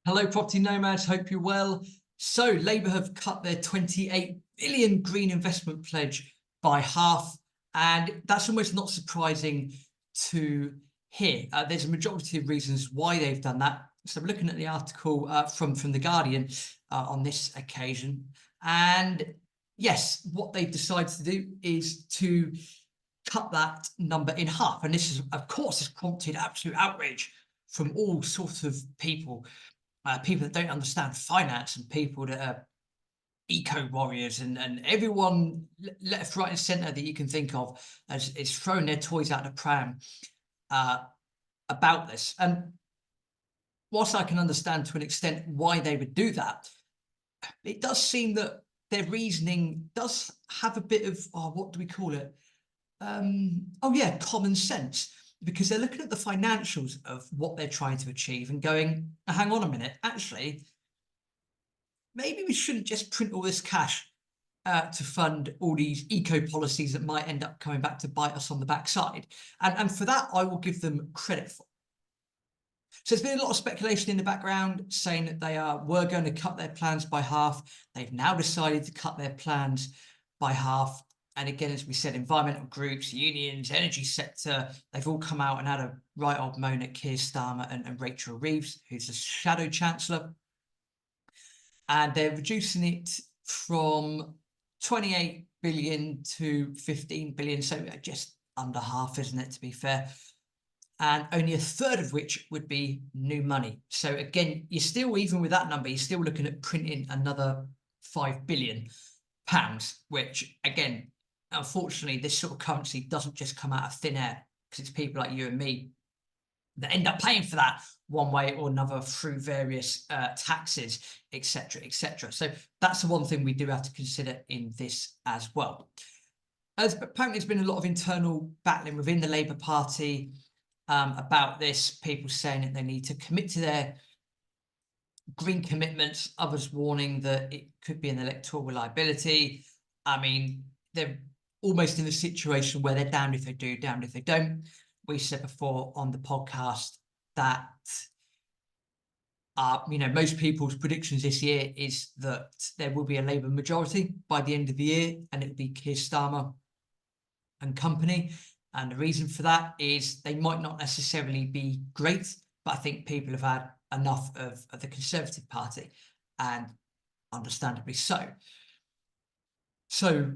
Hello, property nomads. Hope you're well. So, Labour have cut their 28 billion green investment pledge by half, and that's almost not surprising to hear. There's a majority of reasons why they've done that. So, we're looking at the article from The Guardian on this occasion. And yes, what they've decided to do is to cut that number in half. And this, is, of course, has prompted absolute outrage from all sorts of people. People that don't understand finance and people that are eco warriors and everyone left, right, and centre that you can think of is throwing their toys out the pram about this. And whilst I can understand to an extent why they would do that, it does seem that their reasoning does have a bit of, what do we call it? Common sense. Because they're looking at the financials of what they're trying to achieve and going, hang on a minute, actually, maybe we shouldn't just print all this cash to fund all these eco policies that might end up coming back to bite us on the backside. And for that, I will give them credit for. So there's been a lot of speculation in the background saying that they were going to cut their plans by half. They've now decided to cut their plans by half. And again, as we said, environmental groups, unions, energy sector, they've all come out and had a right old moan at Keir Starmer and Rachel Reeves, who's the shadow chancellor. And they're reducing it from 28 billion to 15 billion. So just under half, isn't it, to be fair? And only a third of which would be new money. So again, you're still, even with that number, you're still looking at printing another £5 billion, which again, unfortunately, this sort of currency doesn't just come out of thin air, because it's people like you and me that end up paying for that one way or another through various taxes, etc., etc. So that's the one thing we do have to consider in this as well. As apparently, there's been a lot of internal battling within the Labour Party about this. People saying that they need to commit to their green commitments. Others warning that it could be an electoral liability. I mean, they're almost in a situation where they're damned if they do, damned if they don't. We said before on the podcast that most people's predictions this year is that there will be a Labour majority by the end of the year, and it'll be Keir Starmer and company. And the reason for that is they might not necessarily be great, but I think people have had enough of the Conservative Party, and understandably so. So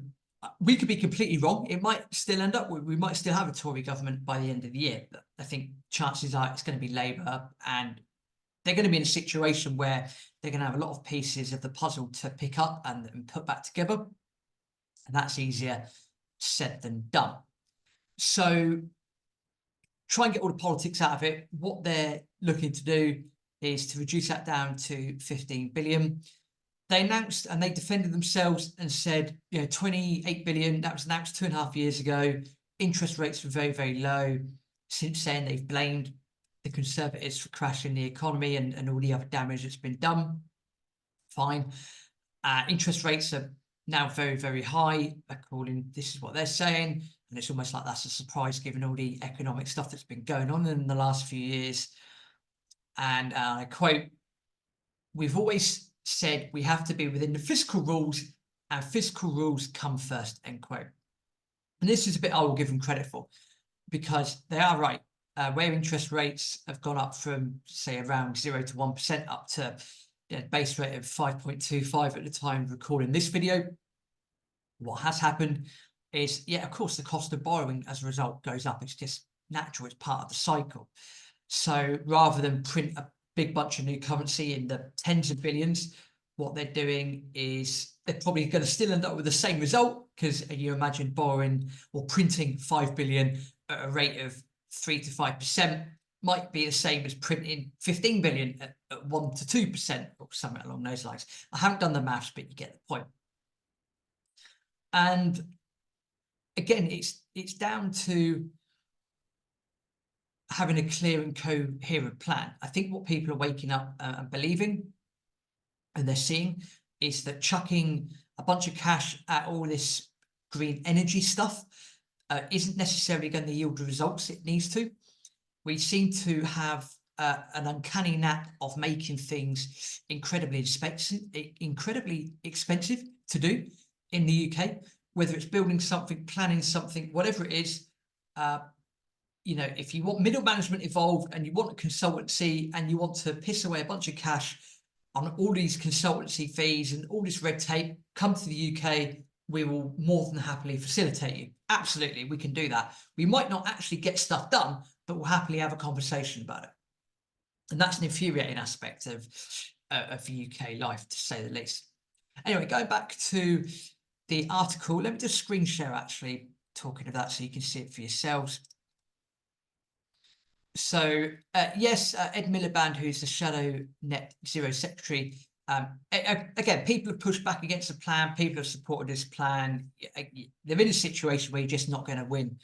we could be completely wrong. It might still end up, we might still have a Tory government by the end of the year. But I think chances are it's going to be Labour, and they're going to be in a situation where they're going to have a lot of pieces of the puzzle to pick up and put back together. And that's easier said than done. So try and get all the politics out of it. What they're looking to do is to reduce that down to 15 billion. They announced and they defended themselves and said, 28 billion, that was announced 2.5 years ago. Interest rates were very, very low. Since then, they've blamed the Conservatives for crashing the economy and all the other damage that's been done. Fine. Interest rates are now very, very high, this is what they're saying. And it's almost like that's a surprise given all the economic stuff that's been going on in the last few years. And I quote, "We've always said we have to be within the fiscal rules, and fiscal rules come first," end quote. And this is a bit I will give them credit for, because they are right. Where interest rates have gone up from, say, around 0 to 1% up to a base rate of 5.25 at the time of recording this video, what has happened is, of course, the cost of borrowing as a result goes up. It's just natural. It's part of the cycle. So rather than print a big bunch of new currency in the tens of billions, what they're doing is they're probably going to still end up with the same result, because you imagine borrowing or printing 5 billion at a rate of 3 to 5% might be the same as printing 15 billion at 1 to 2% or something along those lines. I haven't done the maths, but you get the point. And again, it's down to having a clear and coherent plan. I think what people are waking up and believing, and they're seeing, is that chucking a bunch of cash at all this green energy stuff isn't necessarily going to yield the results it needs to. We seem to have an uncanny knack of making things incredibly expensive to do in the UK, whether it's building something, planning something, whatever it is. You know, if you want middle management involved and you want a consultancy and you want to piss away a bunch of cash on all these consultancy fees and all this red tape, come to the UK. We will more than happily facilitate you. Absolutely, we can do that. We might not actually get stuff done, but we'll happily have a conversation about it. And that's an infuriating aspect of UK life, to say the least. Anyway, going back to the article, let me just screen share actually, talking of that so you can see it for yourselves. So yes, Ed Miliband, who's the Shadow Net Zero Secretary, again, people have pushed back against the plan. People have supported this plan. They're in a situation where you're just not going to win,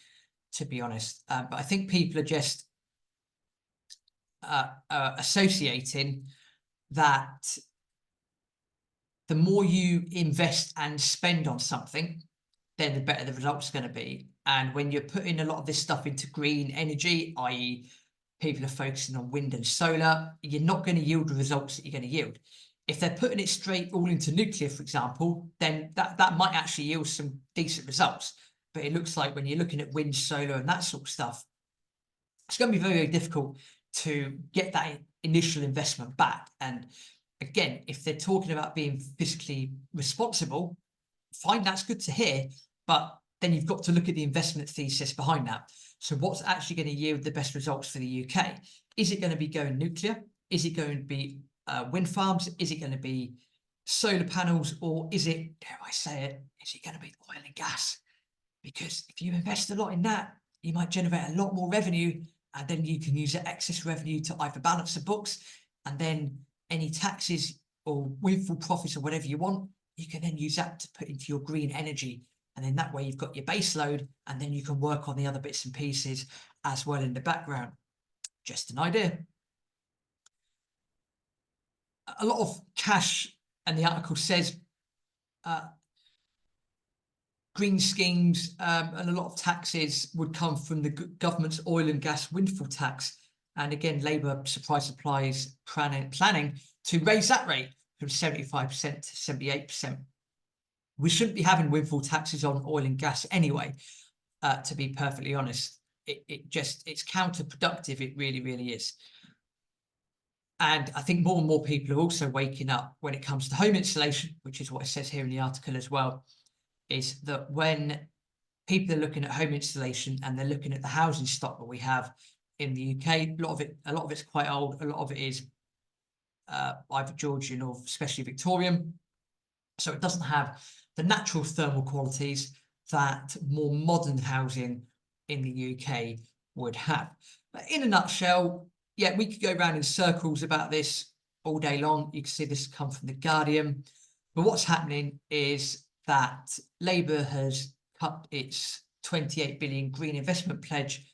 to be honest. But I think people are just associating that the more you invest and spend on something, then the better the results are going to be. And when you're putting a lot of this stuff into green energy, i.e. people are focusing on wind and solar, you're not going to yield the results that you're going to yield. If they're putting it straight all into nuclear, for example, then that might actually yield some decent results. But it looks like when you're looking at wind, solar and that sort of stuff, it's going to be very, very difficult to get that initial investment back. And again, if they're talking about being fiscally responsible, fine, that's good to hear, but then you've got to look at the investment thesis behind that. So what's actually going to yield the best results for the UK? Is it going to be going nuclear? Is it going to be wind farms? Is it going to be solar panels? Or is it, dare I say it, is it going to be oil and gas? Because if you invest a lot in that, you might generate a lot more revenue, and then you can use that excess revenue to either balance the books, and then any taxes or windfall profits or whatever you want, you can then use that to put into your green energy. And then that way you've got your base load, and then you can work on the other bits and pieces as well in the background. Just an idea. A lot of cash, and the article says, green schemes and a lot of taxes would come from the government's oil and gas windfall tax. And again, Labour supplies planning to raise that rate from 75% to 78%. We shouldn't be having windfall taxes on oil and gas anyway, to be perfectly honest. It's counterproductive. It really, really is. And I think more and more people are also waking up when it comes to home insulation, which is what it says here in the article as well, is that when people are looking at home insulation and they're looking at the housing stock that we have in the UK, a lot of it's quite old. A lot of it is either Georgian or especially Victorian. So it doesn't have the natural thermal qualities that more modern housing in the UK would have. But in a nutshell, yeah, we could go around in circles about this all day long. You can see this come from The Guardian. But what's happening is that Labour has cut its 28 billion green investment pledge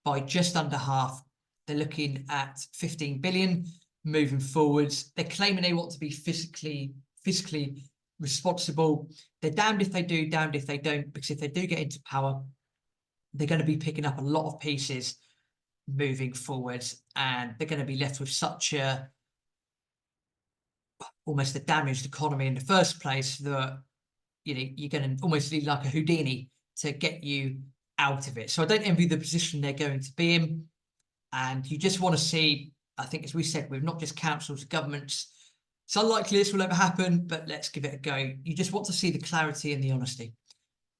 by just under half. They're looking at 15 billion moving forwards. They're claiming they want to be fiscally responsible. They're damned if they do, damned if they don't, because if they do get into power, they're going to be picking up a lot of pieces moving forwards, and they're going to be left with such a almost a damaged economy in the first place that you're going to almost need like a Houdini to get you out of it. So I don't envy the position they're going to be in, and you just want to see, I think, as we said, with not just councils, governments, it's unlikely this will ever happen, but let's give it a go. You just want to see the clarity and the honesty.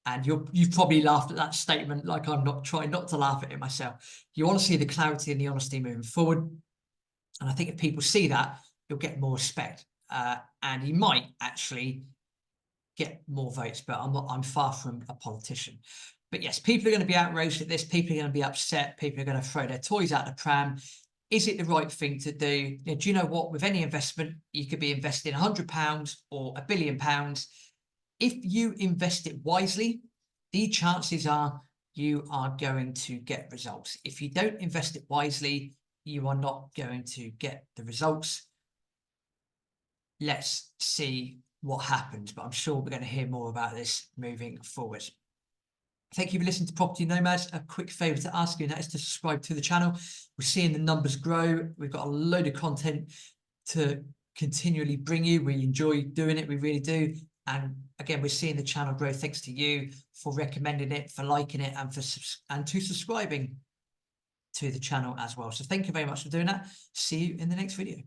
And you've probably laughed at that statement, like I'm not trying not to laugh at it myself. You want to see the clarity and the honesty moving forward. And I think if people see that, you'll get more respect. And you might actually get more votes, but I'm far from a politician. But yes, people are going to be outraged at this. People are going to be upset. People are going to throw their toys out the pram. Is it the right thing to do? Do you know what? With any investment, you could be investing £100 or £1 billion. If you invest it wisely, the chances are you are going to get results. If you don't invest it wisely, you are not going to get the results. Let's see what happens, but I'm sure we're going to hear more about this moving forward. Thank you for listening to Property Nomads. A quick favour to ask you, and that is to subscribe to the channel. We're seeing the numbers grow. We've got a load of content to continually bring you. We enjoy doing it, we really do. And again, we're seeing the channel grow thanks to you for recommending it, for liking it, and to subscribing to the channel as well. So thank you very much for doing that. See you in the next video.